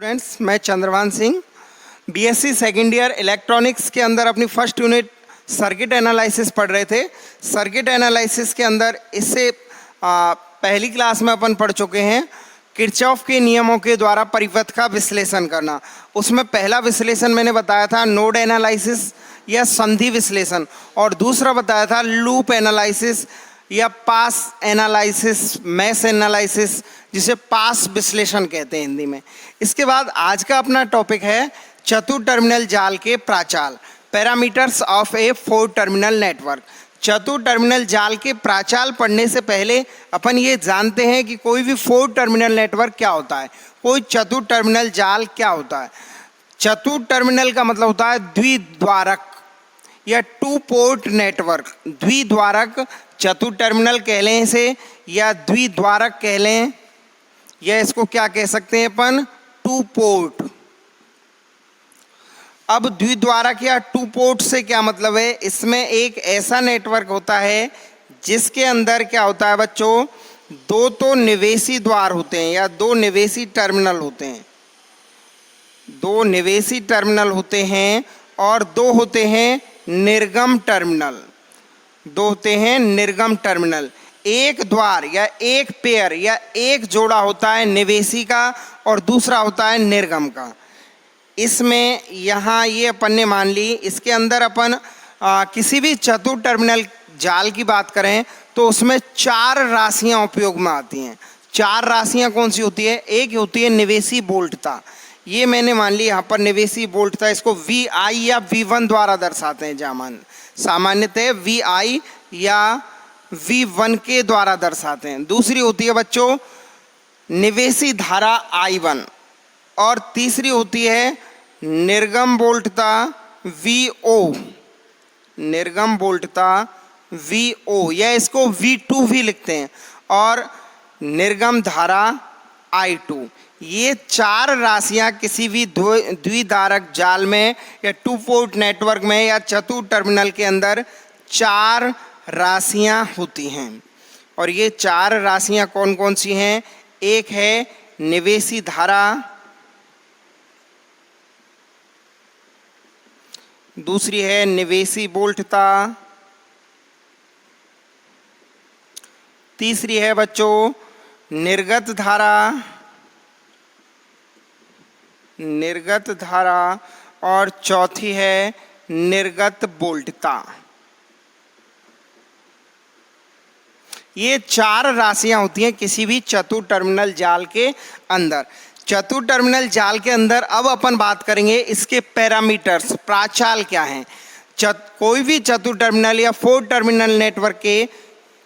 Friends, मैं Chandrabhan Singh BSc second year electronics के अंदर अपनी फर्स्ट यूनिट सर्किट एनालिसिस पढ़ रहे थे। सर्किट एनालिसिस के अंदर इससे पहली क्लास में अपन पढ़ चुके हैं किरचॉफ के नियमों के द्वारा परिपथ का विश्लेषण करना। उसमें पहला विश्लेषण मैंने बताया था नोड एनालिसिस या संधि विश्लेषण, और दूसरा बताया था लूप एनालिसिस या पास एनालिसिस, मैश एनालिसिस, जिसे पास विश्लेषण कहते हैं हिंदी में। इसके बाद आज का अपना टॉपिक है चतुर टर्मिनल जाल के प्राचाल, parameters of a 4 terminal network. चतुर टर्मिनल जाल के प्राचाल पढ़ने से पहले अपन ये जानते हैं कि कोई भी 4 टर्मिनल नेटवर्क क्या होता है, कोई चतुर टर्मिनल जाल क्या होता है। चतुर टर्मिनल का मतलब होता है द्विद्वारक या 2 पोर्ट नेटवर्क। द्विद्वारक चतुर टर्मिनल कह लें इसे, या द्विद्वारक कह लें, या इसको क्या कह सकते हैं अपन, 2 पोर्ट। अब द्विद्वारक या 2 पोर्ट से क्या मतलब है, इसमें एक ऐसा नेटवर्क होता है जिसके अंदर क्या होता है बच्चों, 2 तो निवेशी द्वार होते हैं या 2 निवेशी टर्मिनल होते हैं। 2 निवेशी टर्मिनल होते हैं और 2 होते हैं निर्गम टर्मिनल। 2 होते हैं निर्गम टर्मिनल। एक द्वार या एक पेयर या एक जोड़ा होता है निवेशी का और दूसरा होता है निर्गम का। इसमें यहाँ ये अपन ने मान ली, इसके अंदर अपन किसी भी चतुर टर्मिनल जाल की बात करें तो उसमें 4 राशियाँ उपयोग में आती हैं। 4 राशियाँ कौन सी होती है, एक होती है निवेशी बोल्टता, ये मैंने मान ली यहाँ पर निवेशी बोल्टता, इसको VI या V1 द्वारा दर्शाते हैं। सामान्यतः VI या V1 के द्वारा दर्शाते हैं। दूसरी होती है बच्चों निवेशी धारा I1, और तीसरी होती है निर्गम बोल्टता VO, निर्गम बोल्टता VO, या इसको V2 भी लिखते हैं, और निर्गम धारा I2। ये 4 राशियां किसी भी द्विधारक जाल में या 2 पोर्ट नेटवर्क में या चतुर टर्मिनल के अंदर 4 राशियां होती हैं। और ये 4 राशियां कौन कौन सी हैं, एक है निवेशी धारा, दूसरी है निवेशी बोल्टता, तीसरी है बच्चों निर्गत धारा, निर्गत धारा, और चौथी है निर्गत बोल्टता। ये 4 राशियां होती हैं किसी भी चतुर टर्मिनल जाल के अंदर। चतुर टर्मिनल जाल के अंदर अब अपन बात करेंगे इसके पैरामीटर्स, प्राचाल क्या हैं। कोई भी चतुर टर्मिनल या 4 टर्मिनल नेटवर्क के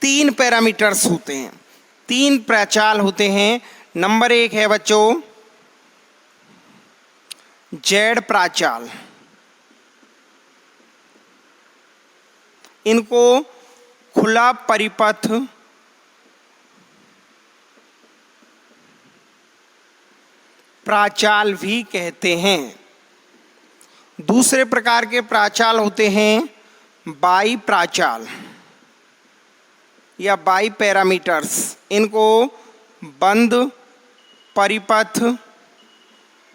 3 पैरामीटर्स होते हैं, 3 प्राचाल होते हैं। नंबर 1 है बच्चों जेड प्राचाल, इनको खुला परिपथ प्राचाल भी कहते हैं। दूसरे प्रकार के प्राचाल होते हैं बाई प्राचाल या बाई पैरामीटर्स, इनको बंद परिपथ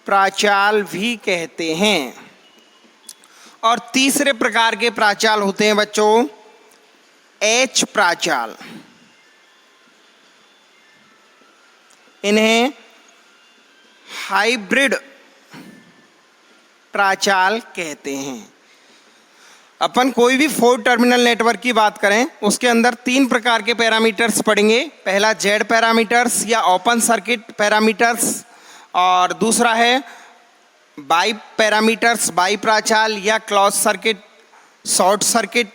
प्राचाल भी कहते हैं। और तीसरे प्रकार के प्राचाल होते हैं बच्चों एच प्राचाल, इन्हें हाइब्रिड प्राचाल कहते हैं। अपन कोई भी 4 टर्मिनल नेटवर्क की बात करें उसके अंदर 3 प्रकार के पैरामीटर्स पढ़ेंगे। पहला जेड पैरामीटर्स या ओपन सर्किट पैरामीटर्स, और दूसरा है बाई पैरामीटर्स, बाई प्राचाल या close circuit, short circuit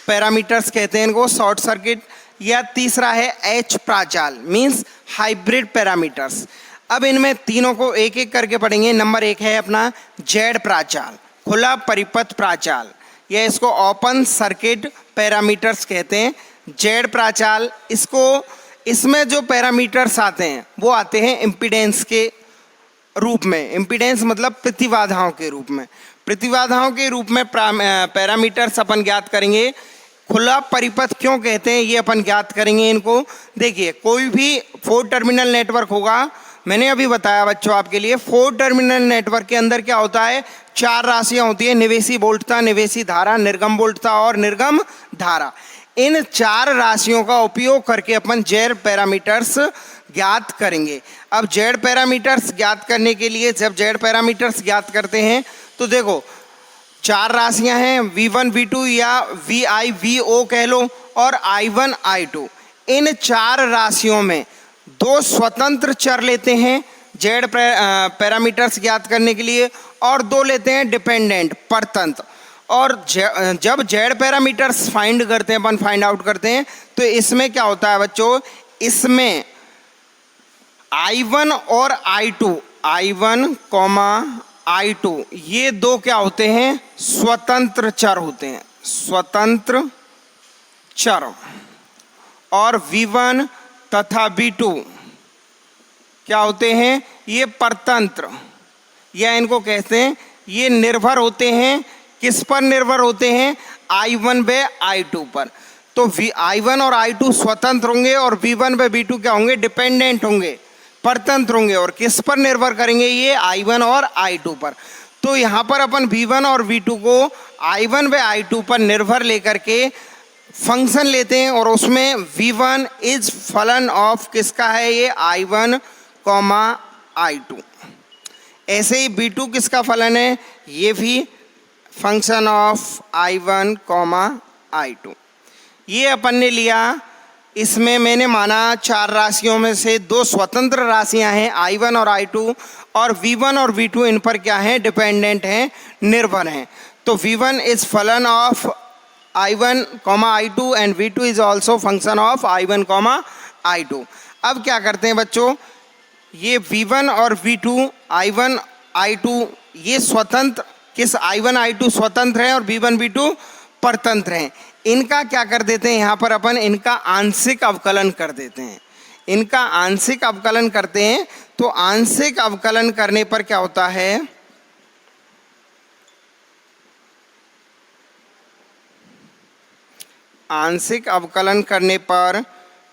parameters कहते हैं इनको, शॉर्ट सर्किट, या तीसरा है एच प्राचाल मींस हाइब्रिड पैरामीटर्स। अब इनमें तीनों को एक एक करके पढ़ेंगे। नंबर 1 है अपना जेड प्राचाल, खुला परिपथ प्राचाल, या इसको ओपन सर्किट पैरामीटर्स कहते हैं। जेड प्राचाल, इसमें जो पैरामीटर्स आते हैं वो आते हैं इम्पीडेंस के रूप में। इम्पीडेंस मतलब प्रतिबाधाओं के रूप में। प्रतिबाधाओं के रूप में पैरामीटर्स अपन ज्ञात करेंगे। खुला परिपथ क्यों कहते हैं ये अपन ज्ञात करेंगे इनको। देखिए, कोई भी 4 टर्मिनल नेटवर्क होगा मैंने अभी बताया बच्चों आपके लिए 4 टर्मिनल नेटवर्क के अंदर क्या होता है, 4 राशियां होती है, निवेशी वोल्टता, निवेशी धारा, निर्गम वोल्टता और निर्गम धारा। इन 4 राशियों का उपयोग करके अपन जेड पैरामीटर्स ज्ञात करेंगे। अब जेड पैरामीटर्स ज्ञात करने के लिए जब जेड पैरामीटर्स ज्ञात करते हैं तो देखो 4 राशियां हैं, V1 V2 या VI VO कह लो और I1 I2। इन 4 राशियों में 2 स्वतंत्र चर लेते हैं जेड पैरामीटर्स ज्ञात करने के लिए और 2 लेते हैं डिपेंडेंट परतंत्र। और जब जेड पैरामीटर्स फाइंड करते हैं, अपन फाइंड आउट करते हैं, तो इसमें क्या होता है बच्चों, इसमें I1 और I2, I1 I2 ये 2 क्या होते हैं, स्वतंत्र चर होते हैं, स्वतंत्र चर। और V1 तथा V2 क्या होते हैं, ये परतंत्र, या इनको कहते हैं ये निर्भर होते हैं, किस पर निर्भर होते हैं, I1 व I2 पर। तो I1 और I2 स्वतंत्र होंगे और V1 व V2 क्या होंगे, डिपेंडेंट होंगे, परतंत्र होंगे। और किस पर निर्भर करेंगे, ये I1 और I2 पर। तो यहाँ पर अपन V1 और V2 को I1 व I2 पर निर्भर लेकर के फंक्शन लेते हैं और उसमें V1 इज फलन ऑफ किसका है, ये I1 I2। ऐसे ही V2 किसका फलन है, ये भी फंक्शन ऑफ I1 I2। ये अपन ने लिया, इसमें मैंने माना 4 राशियों में से 2 स्वतंत्र राशियां हैं I1 और I2, और V1 और V2 इन पर क्या हैं, डिपेंडेंट हैं, निर्भर हैं। तो V1 इज फलन of I1 I2 and V2 is also function of I1 I2। अब क्या करते हैं बच्चों, ये V1 और V2 I1 I2 ये स्वतंत्र, किस I1 I2 स्वतंत्र हैं और V1 V2 परतंत्र हैं। इनका क्या कर देते हैं, यहाँ पर अपन इनका आंशिक अवकलन कर देते हैं। इनका आंशिक अवकलन करते हैं तो आंशिक अवकलन करने पर क्या होता है, आंशिक अवकलन करने पर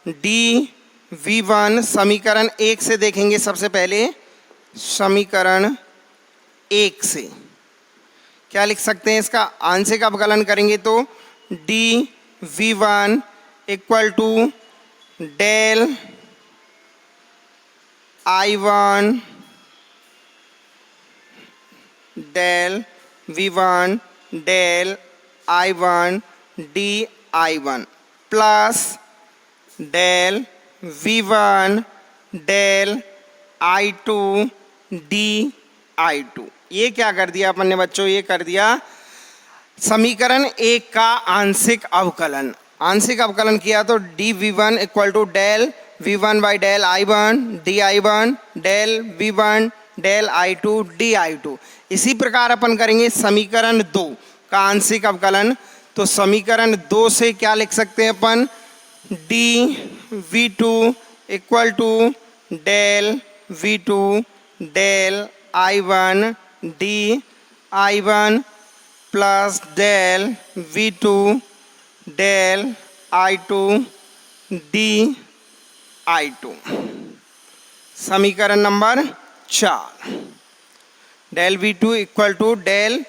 dV1 समीकरण 1 से देखेंगे। सबसे पहले समीकरण 1 से क्या लिख सकते हैं, इसका आंशिक अवकलन करेंगे तो dV1 equal to del I1 del V1 del I1 dI1 plus del V1 del I2 dI2। ये क्या कर दिया अपन ने बच्चों, ये कर दिया समीकरण 1 का आंशिक अवकलन। आंशिक अवकलन किया तो dV1 equal to del V1 by del I1 dI1 del V1 del I2 dI2। इसी प्रकार अपन करेंगे समीकरण 2 का आंशिक अवकलन। तो समीकरण 2 से क्या लिख सकते हैं अपन, dV2 equal to del V2 del I1 dI1 plus del V2 del I2 dI2। समीकरण number 4, del V2 equal to del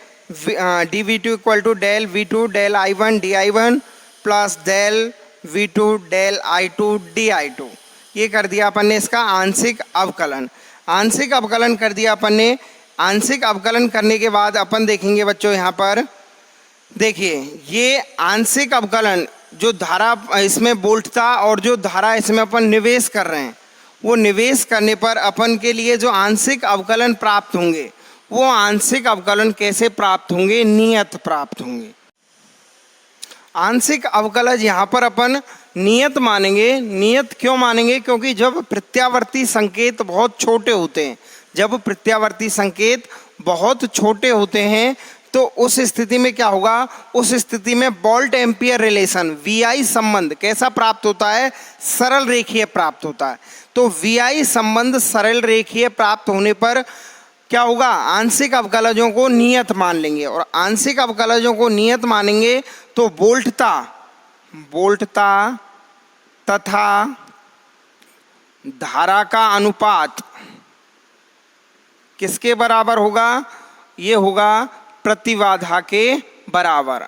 dV2 equal to del V2 del I1 dI1 plus del V2 del I2 dI2। ये कर दिया अपन ने इसका आंशिक अवकलन। आंशिक अवकलन कर दिया अपन ने। आंशिक अवकलन करने के बाद अपन देखेंगे बच्चों, यहाँ पर देखिए ये आंशिक अवकलन जो धारा इसमें वोल्टता और जो धारा इसमें अपन निवेश कर रहे हैं, वो निवेश करने पर अपन के लिए जो आंशिक अवकलन प्राप्त होंगे, वो आंशिक अवकलन कैसे प्राप्त होंगे, नियत प्राप्त होंगे। आंशिक अवकलज यहाँ पर अपन नियत मानेंगे। नियत क्यों मानेंगे, क्योंकि जब प्रत्यावर्ती संकेत बहुत छोटे होते हैं, जब प्रत्यावर्ती संकेत बहुत छोटे होते हैं तो उस स्थिति में क्या होगा, उस स्थिति में वोल्ट एम्पियर रिलेशन VI संबंध कैसा प्राप्त होता है, सरल रेखीय प्राप्त होता है। तो VI संबंध सरल रेखीय प्राप्त होने पर क्या होगा, आंशिक अवकलजों को नियत मान लेंगे। और आंशिक अवकलजों को नियत मानेंगे तो वोल्टता तथा धारा का अनुपात किसके बराबर होगा? ये होगा प्रतिबाधा के बराबर,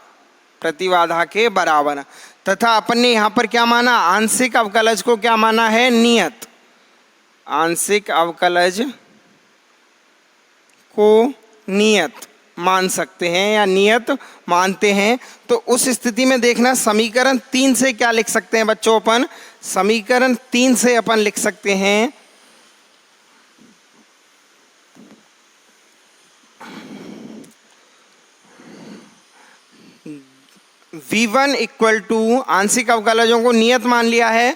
प्रतिबाधा के बराबर। तथा अपन ने यहाँ पर क्या माना? आंशिक अवकलज को क्या माना है? नियत। आंशिक अवकलज को नियत मान सकते हैं या नियत मानते हैं। तो उस स्थिति में देखना समीकरण 3 से क्या लिख सकते हैं बच्चों? अपन समीकरण 3 से अपन लिख सकते हैं V1 इक्वल टू, आंशिक अवकलजों को नियत मान लिया है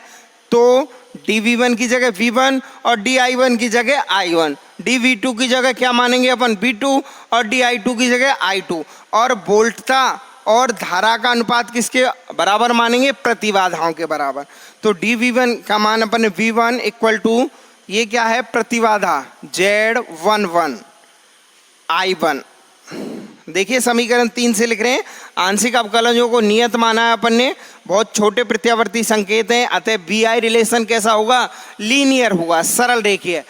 तो dV1 की जगह V1 और dI1 की जगह I1, dV2 की जगह क्या मानेंगे अपन? V2 और dI2 की जगह I2। और वोल्टता और धारा का अनुपात किसके बराबर मानेंगे? प्रतिबाधाओं के बराबर। तो dV1 का मान अपन ने V1 इक्वल टू, ये क्या है? प्रतिबाधा Z11 I1। देखिए समीकरण 3 से लिख रहे हैं आंशिक अवकलजों को नियत माना है अपन ने, बहुत छोटे प्रत्यावर्ती संकेत हैं, अतः बी आई रिलेशन कैसा होगा? लीनियर होगा, सरल रेखीय।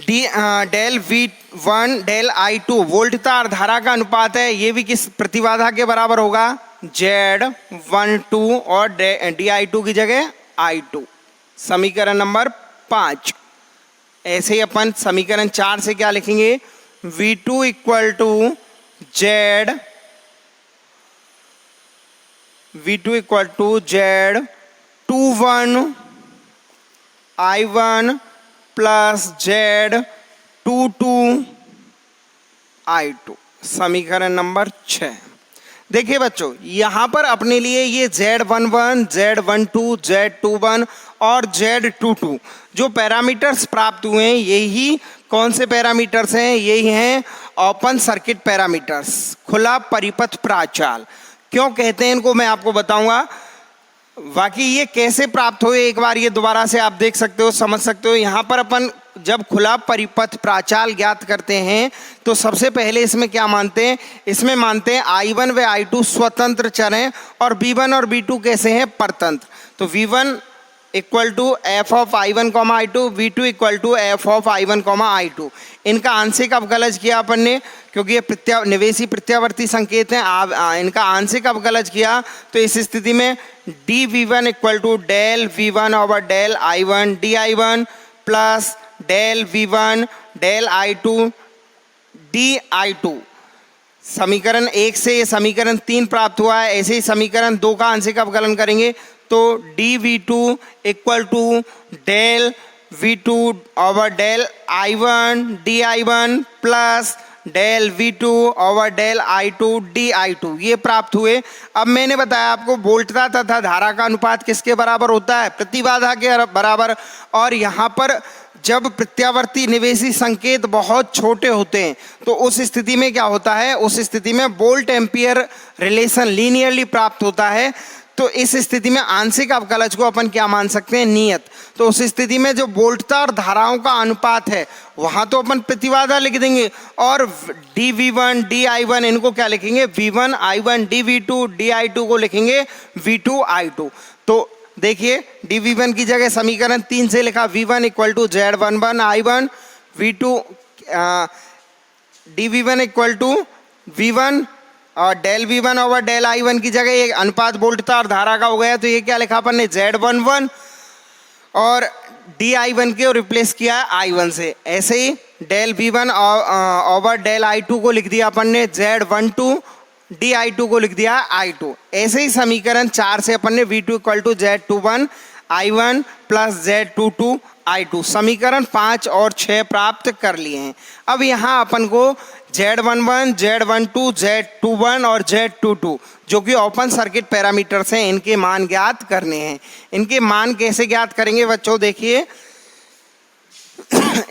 डेल V1 डेल I2 वोल्टता और धारा का अनुपात है, ये भी किस प्रतिबाधा के बराबर होगा? Z12 और dI2 की जगह I2। समीकरण नंबर 5। ऐसे ही अपन समीकरण 4 से क्या लिखेंगे? V2 equal to V2 equal to Z21 I1 plus Z22 I2। समीकरण नंबर 6। देखिए बच्चों, यहाँ पर अपने लिए ये Z11, Z12, Z21 और Z22 जो पैरामीटर्स प्राप्त हुए हैं, यही कौन से पैरामीटर्स हैं? यही हैं ओपन सर्किट पैरामीटर्स, खुला परिपथ प्राचाल। क्यों कहते हैं इनको मैं आपको बताऊंगा। बाकी ये कैसे प्राप्त हुए एक बार ये दोबारा से आप देख सकते हो, समझ सकते हो। यहाँ पर अपन जब खुला परिपथ प्राचाल ज्ञात करते हैं तो सबसे पहले इसमें क्या मानते हैं? इसमें मानते हैं I1 व I2 स्वतंत्र चर हैं और V1 और V2 कैसे हैं? परतंत्र। तो V1 equal to F of I1 comma I2, V2 equal to F of I1 comma I2। इनका आंशिक अवकलज किया अपन ने, क्योंकि ये निवेशी प्रत्यावर्ती संकेत हैं, इनका आंशिक अवकलज किया तो इस स्थिति में dV1 equal to del V1 over del I1 dI1 plus del V1 del I2 dI2। समीकरण 1 से ये समीकरण 3 प्राप्त हुआ है। ऐसे ही समीकरण 2 का आंशिक अवकलन करेंगे तो dV2 equal to del V2 over del I1 dI1 plus del V2 over del I2 dI2, ये प्राप्त हुए। अब मैंने बताया आपको वोल्टता तथा धारा का अनुपात किसके बराबर होता है? प्रतिबाधा के बराबर। और यहाँ पर जब प्रत्यावर्ती निवेशी संकेत बहुत छोटे होते हैं तो उस स्थिति में क्या होता है? उस स्थिति में वोल्ट एम्पियर रिलेशन लीनियरली प्राप्त होता है। तो इस स्थिति में आंशिक अवकलज को अपन क्या मान सकते हैं? नियत। तो उस स्थिति में जो वोल्टता और धाराओं का अनुपात है वहां तो अपन प्रतिबाधा लिख देंगे और dV1 dI1 इनको क्या लिखेंगे? V1 I1 dV2 dI2 को लिखेंगे V2 I2। तो देखिए dV1 की जगह समीकरण 3 से लिखा V1 equal to Z11 I1, V2 dV1 equal to V1 और del V1 over del I1 की जगह ये अनुपात वोल्टता और धारा का हो गया। तो ये क्या लिखा अपन ने? Z11 और dI1 के रिप्लेस किया I1 से। ऐसे ही del V1 over del I2 को लिख दिया अपन ने Z12, dI2 को लिख दिया I2। ऐसे ही समीकरण 4 से अपन ने V2 equal to Z21 I1 plus Z22 I2 समीकरण 5 और 6 प्राप्त कर लिए हैं। अब यहाँ अपन को Z11, Z12, Z21 और Z22 जो कि ओपन सर्किट पैरामीटर्स हैं, इनके मान ज्ञात करने हैं। इनके मान कैसे ज्ञात करेंगे बच्चों? देखिए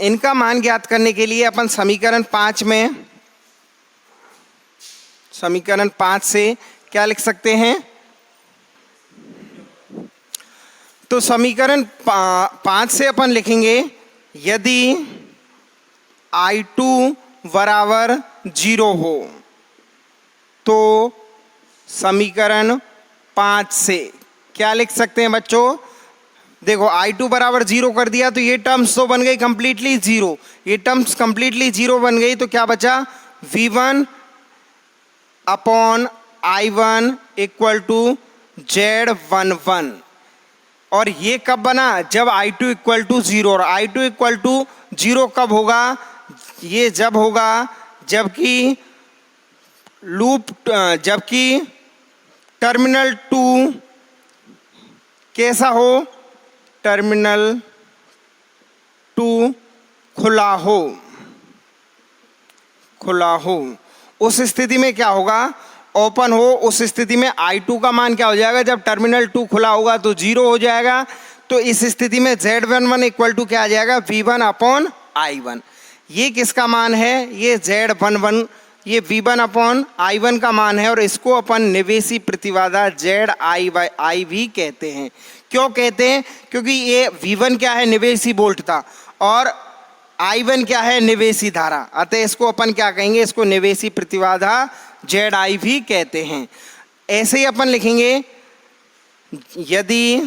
इनका मान ज्ञात करने के लिए अपन समीकरण 5 से क्या लिख सकते हैं? तो समीकरण 5 से अपन लिखेंगे यदि I2 बराबर 0 हो तो समीकरण 5 से क्या लिख सकते हैं बच्चों? देखो I2 बराबर 0 कर दिया तो ये टर्म्स तो बन गई कंप्लीटली जीरो, ये टर्म्स कंप्लीटली जीरो बन गई, तो क्या बचा V1 upon I1 equal to Z11। और ये कब बना, जब I2 इक्वल टू 0। और I2 इक्वल टू 0 कब होगा, ये जब होगा जबकि टर्मिनल 2 कैसा हो, टर्मिनल 2 खुला हो। उस स्थिति में क्या होगा, ओपन हो, उस स्थिति में I2 का मान क्या हो जाएगा, जब टर्मिनल 2 खुला होगा तो 0 हो जाएगा। तो इस स्थिति में Z11 इक्वल टू क्या आ जाएगा, V1 अपॉन I1। ये किसका मान है, ये Z11, ये V1 अपॉन I1 का मान है। और इसको अपन निवेशी प्रतिबाधा ZI भी कहते हैं। क्यों कहते हैं, क्योंकि ये V1 क्या है, निवेशी वोल्ट था, और I1 क्या है, निवेशी धारा, अतः इसको अपन क्या कहेंगे, इसको निवेशी प्रतिबाधा ZI भी कहते हैं। ऐसे ही अपन लिखेंगे, यदि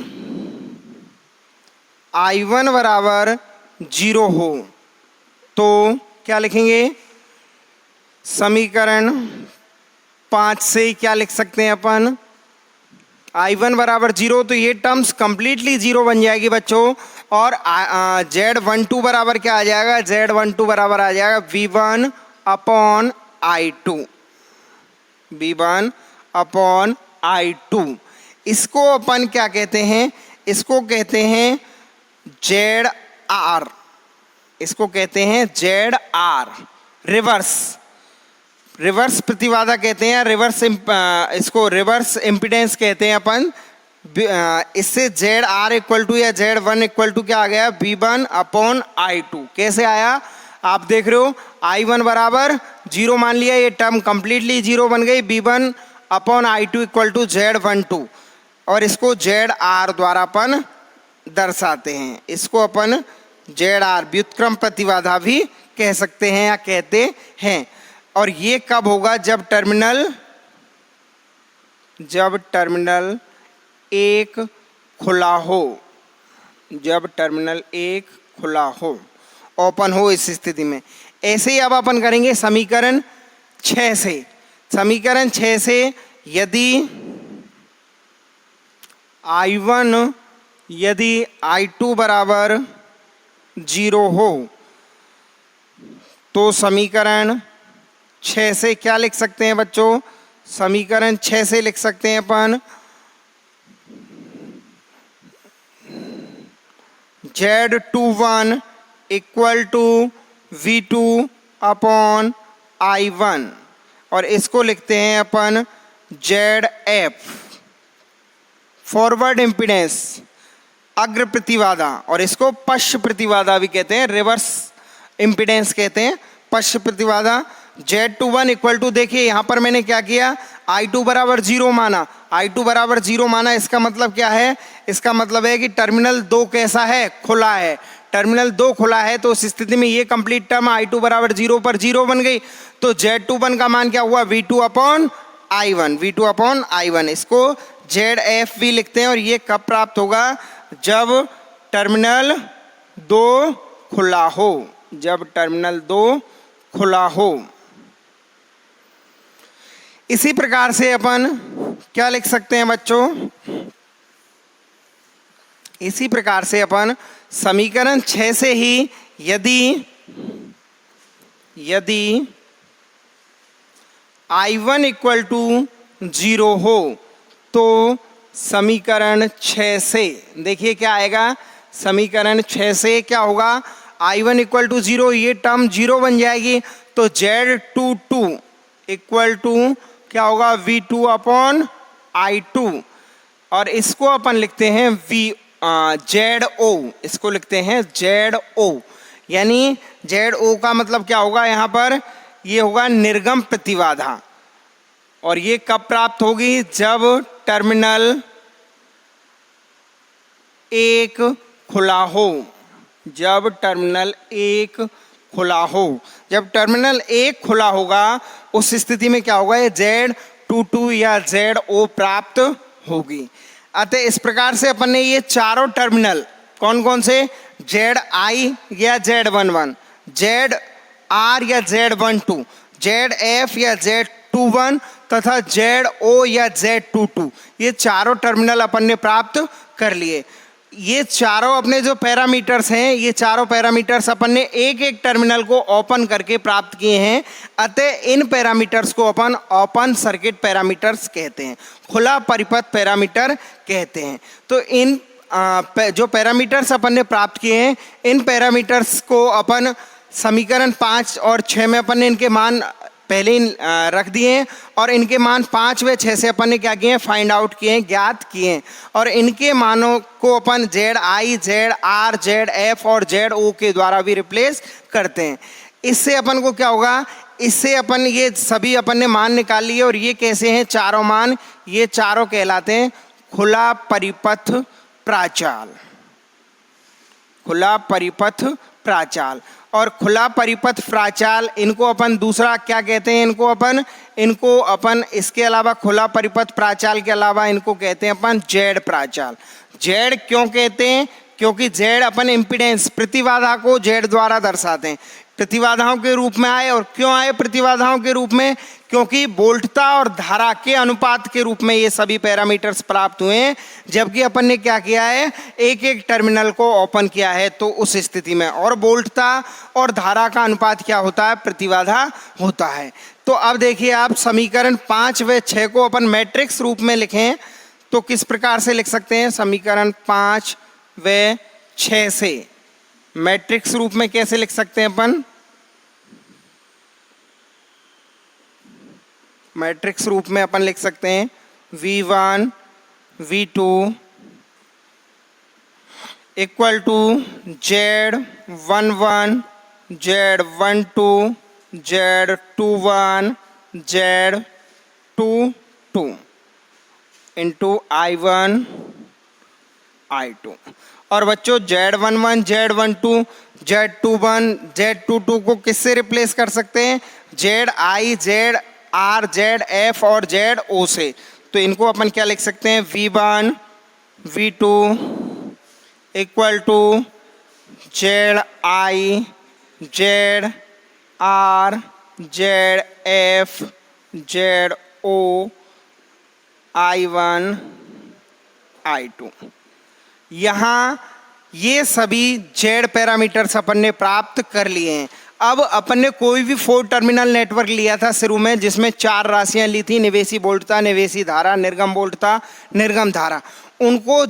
I1 बराबर 0 हो तो क्या लिखेंगे, समीकरण 5 से क्या लिख सकते हैं अपन, I1 बराबर 0, तो ये टर्म्स कंप्लीटली 0 बन जाएगी बच्चों। और Z12 बराबर क्या आ जाएगा, Z12 बराबर आ जाएगा V1 upon I2, V1 upon I2। इसको अपन क्या कहते हैं, इसको कहते हैं ZR, इसको कहते हैं ZR, रिवर्स प्रतिबाधा कहते हैं, इसको रिवर्स इम्पिडेंस कहते हैं अपन। इससे ZR इक्वल टू या Z1 इक्वल टू क्या आ गया, V1 अपॉन I2। कैसे आया, आप देख रहे हो, I1 बराबर 0 मान लिया, ये टर्म कंप्लीटली 0 बन गई, V1 upon I2 equal to Z12। और इसको ZR द्वारा अपन दर्शाते हैं, इसको अपन ZR व्युत्क्रम प्रतिबाधा भी कह सकते हैं या कहते हैं। और ये कब होगा, जब टर्मिनल 1 खुला हो, जब टर्मिनल 1 खुला हो, ओपन हो, इस स्थिति में। ऐसे ही अब अपन करेंगे समीकरण 6 से। समीकरण 6 से यदि I2 बराबर 0 हो तो समीकरण 6 से क्या लिख सकते हैं बच्चों, समीकरण 6 से लिख सकते हैं अपन Z21 equal to V2 upon I1। और इसको लिखते हैं अपन ZF, फॉरवर्ड इम्पिडेंस, अग्र प्रतिबाधा। और इसको पश्च प्रतिबाधा भी कहते हैं, रिवर्स इम्पिडेंस कहते हैं, पश्च प्रतिबाधा। Z21 इक्वल टू, देखिए यहाँ पर मैंने क्या किया, I2 बराबर 0 माना, I2 बराबर 0 माना। इसका मतलब क्या है, इसका मतलब है कि टर्मिनल 2 कैसा है, खुला है। टर्मिनल 2 खुला है तो उस स्थिति में ये कंप्लीट टर्म I2 बराबर 0 पर 0 बन गई। तो Z21 का मान क्या हुआ, V2 upon I1, V2 upon I1। इसको ZF भी लिखते हैं। और ये कब प्राप्त होगा, जब टर्मिनल 2 खुला हो, जब टर्मिनल 2 खुला हो। इसी प्रकार से अपन क्या लिख सकते हैं बच्चों, इसी प्रकार से अपन समीकरण 6 से ही यदि I1 इक्वल टू 0 हो तो समीकरण 6 से देखिए क्या आएगा, समीकरण 6 से क्या होगा, I1 इक्वल टू 0, ये टर्म 0 बन जाएगी। तो Z22 इक्वल टू क्या होगा, V2 अपॉन I2। और इसको अपन लिखते हैं ZO, इसको लिखते हैं ZO। यानी ZO का मतलब क्या होगा, यहाँ पर ये होगा निर्गम प्रतिबाधा। और ये कब प्राप्त होगी, जब टर्मिनल 1 खुला हो, जब टर्मिनल 1 खुला हो। जब टर्मिनल 1 खुला होगा उस स्थिति में क्या होगा, ये Z22 या ZO प्राप्त होगी। अतः इस प्रकार से अपन ने ये चारों टर्मिनल कौन कौन से, जेड आई या जेड 11, जेड आर या जेड 12, जेड एफ या जेड 21 तथा जेड ओ या जेड 22, ये चारों टर्मिनल अपन ने प्राप्त कर लिए। ये चारों अपने जो पैरामीटर्स हैं, ये चारों पैरामीटर्स अपन ने एक एक टर्मिनल को ओपन करके प्राप्त किए हैं। अतः इन पैरामीटर्स को अपन ओपन सर्किट पैरामीटर्स कहते हैं, खुला परिपथ पैरामीटर कहते हैं। तो इन जो पैरामीटर्स अपन ने प्राप्त किए हैं, इन पैरामीटर्स को अपन समीकरण 5 और 6 में अपन ने इनके मान पहले ही रख दिए हैं और इनके मान 5 व 6 से अपन ने क्या किए हैं, फाइंड आउट किए हैं, ज्ञात किए हैं। और इनके मानों को अपन Z I, Z R, Z F और जेड ओ के द्वारा भी रिप्लेस करते हैं। इससे अपन को क्या होगा, इससे अपन ये सभी अपन ने मान निकाल लिए। और ये कैसे हैं चारों मान, ये चारों कहलाते हैं खुला परिपथ प्राचाल, खुला परिपथ प्राचाल। और खुला परिपथ प्राचाल इनको अपन दूसरा क्या कहते हैं, इनको अपन इसके अलावा खुला परिपथ प्राचाल के अलावा इनको कहते हैं अपन जेड प्राचाल। जेड क्यों कहते हैं, क्योंकि जेड अपन इम्पीडेंस प्रतिबाधा को जेड द्वारा दर्शाते हैं, प्रतिबाधाओं के रूप में आए। और क्यों आए प्रतिबाधाओं के रूप में, क्योंकि वोल्टता और धारा के अनुपात के रूप में ये सभी पैरामीटर्स प्राप्त हुए हैं। जबकि अपन ने क्या किया है, एक एक टर्मिनल को ओपन किया है, तो उस स्थिति में और वोल्टता और धारा का अनुपात क्या होता है, प्रतिबाधा होता है। तो अब देखिए आप समीकरण 5 व 6 को अपन मैट्रिक्स रूप में लिखें तो किस प्रकार से लिख सकते हैं, समीकरण 5 व 6 से मैट्रिक्स रूप में कैसे लिख सकते हैं अपन, मैट्रिक्स रूप में अपन लिख सकते हैं V1 V2 equal to Z11 Z12 Z21 Z22 into I1 I2। और बच्चों Z11 Z12 Z21 Z22 को किससे रिप्लेस कर सकते हैं, Z I, Z R, Z F और जेड ओ से। तो इनको अपन क्या लिख सकते हैं, V1 V2 equal to Z I, Z R, Z F, Z O, I1 I2। यहाँ ये सभी जेड पैरामीटर्स अपन ने प्राप्त कर लिए हैं। अब अपन ने कोई भी 4 टर्मिनल नेटवर्क लिया था शुरू में, जिसमें 4 राशियां ली थी, निवेशी वोल्टता, निवेशी धारा, निर्गम वोल्टता, निर्गम धारा। उनको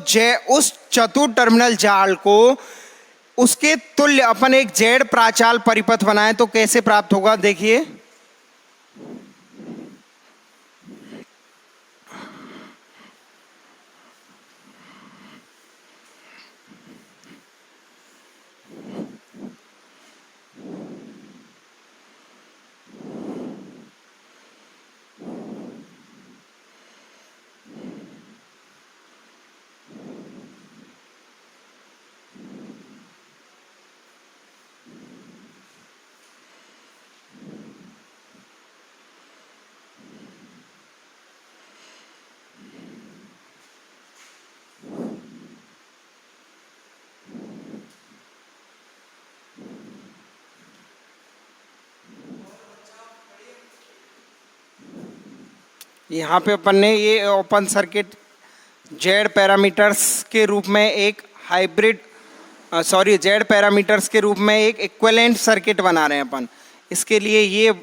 उस चतुर टर्मिनल जाल को उसके तुल्य अपन एक जेड प्राचाल परिपथ बनाए तो कैसे प्राप्त होगा, देखिए यहाँ पे अपन ने ये ओपन सर्किट जेड पैरामीटर्स के रूप में एक हाइब्रिड जेड पैरामीटर्स के रूप में एक इक्विवेलेंट सर्किट बना रहे हैं अपन। इसके लिए ये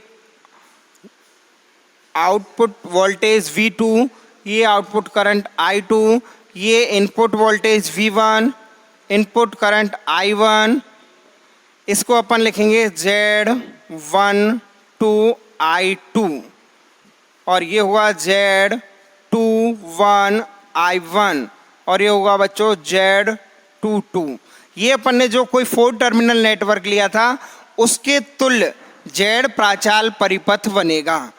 आउटपुट वोल्टेज V2, ये आउटपुट करंट I2, ये input voltage V1, input current I1, इसको अपन लिखेंगे Z12 I2 और ये हुआ Z21 I1 और ये होगा बच्चों Z22। ये अपन ने जो कोई 4 टर्मिनल नेटवर्क लिया था उसके तुल्य जेड प्राचाल परिपथ बनेगा।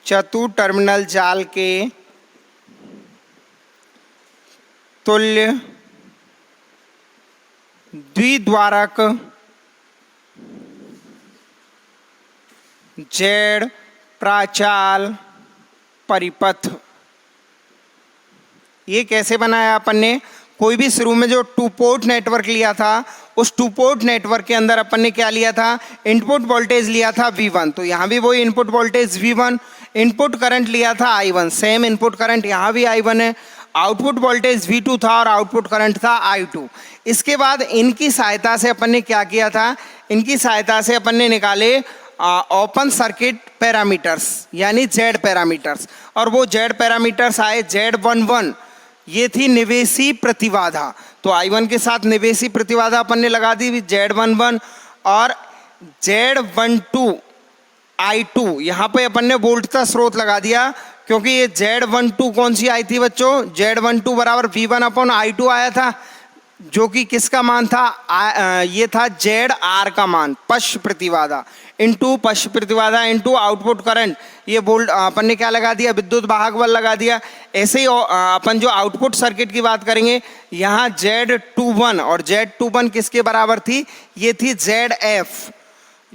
चतुर टर्मिनल जाल के तुल्य द्विद्वारक जेड प्राचाल परिपथ। ये कैसे बनाया अपन ने, कोई भी शुरू में जो टू पोर्ट नेटवर्क लिया था, उस टू पोर्ट नेटवर्क के अंदर अपन ने क्या लिया था, इनपुट वोल्टेज लिया था V1, तो यहाँ भी वही input voltage V1, input current लिया था I1, सेम इनपुट करंट यहाँ भी I1 है, आउटपुट वोल्टेज V2 था और आउटपुट करंट था I2। इसके बाद इनकी सहायता से अपन ने क्या किया था, इनकी सहायता से अपन ने निकाले ओपन सर्किट पैरामीटर्स यानी Z पैरामीटर्स, और वो Z पैरामीटर्स आए Z11, ये थी निवेशी प्रतिबाधा, तो I1 के साथ निवेशी प्रतिबाधा अपन ने लगा दी Z11, और Z12 I2 यहाँ पे अपन ने वोल्टता स्रोत लगा दिया, क्योंकि ये Z12 कौन सी आई थी बच्चों, Z12 बराबर V1/I2 आया था, जो कि किसका मान था, ये था ZR का मान, पश्च प्रतिबाधा इंटू पश्च प्रतिबाधा इंटू आउटपुट करंट, ये वोल्ट अपन ने क्या लगा दिया, विद्युत वाहक बल लगा दिया। ऐसे ही अपन जो आउटपुट सर्किट की बात करेंगे, यहाँ Z21 और Z21 किसके बराबर थी, ये थी ZF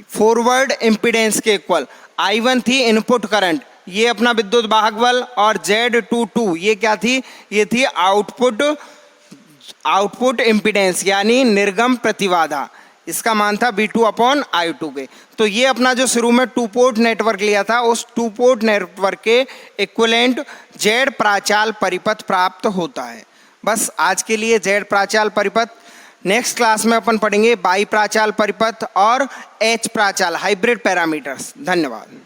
फॉरवर्ड इम्पीडेंस के इक्वल, I1 थी इनपुट करंट, ये अपना विद्युत वाहक बल, और Z22 ये क्या थी, ये थी आउटपुट इम्पीडेंस यानी निर्गम प्रतिबाधा, इसका मान था V2/I2 के। तो ये अपना जो शुरू में टू पोर्ट नेटवर्क लिया था, उस टू पोर्ट नेटवर्क के इक्विवेलेंट Z प्राचाल परिपथ प्राप्त होता है। बस आज के लिए Z प्राचाल परिपथ, नेक्स्ट क्लास में अपन पढ़ेंगे बाई प्राचाल परिपथ और H प्राचाल हाइब्रिड पैरामीटर्स। धन्यवाद।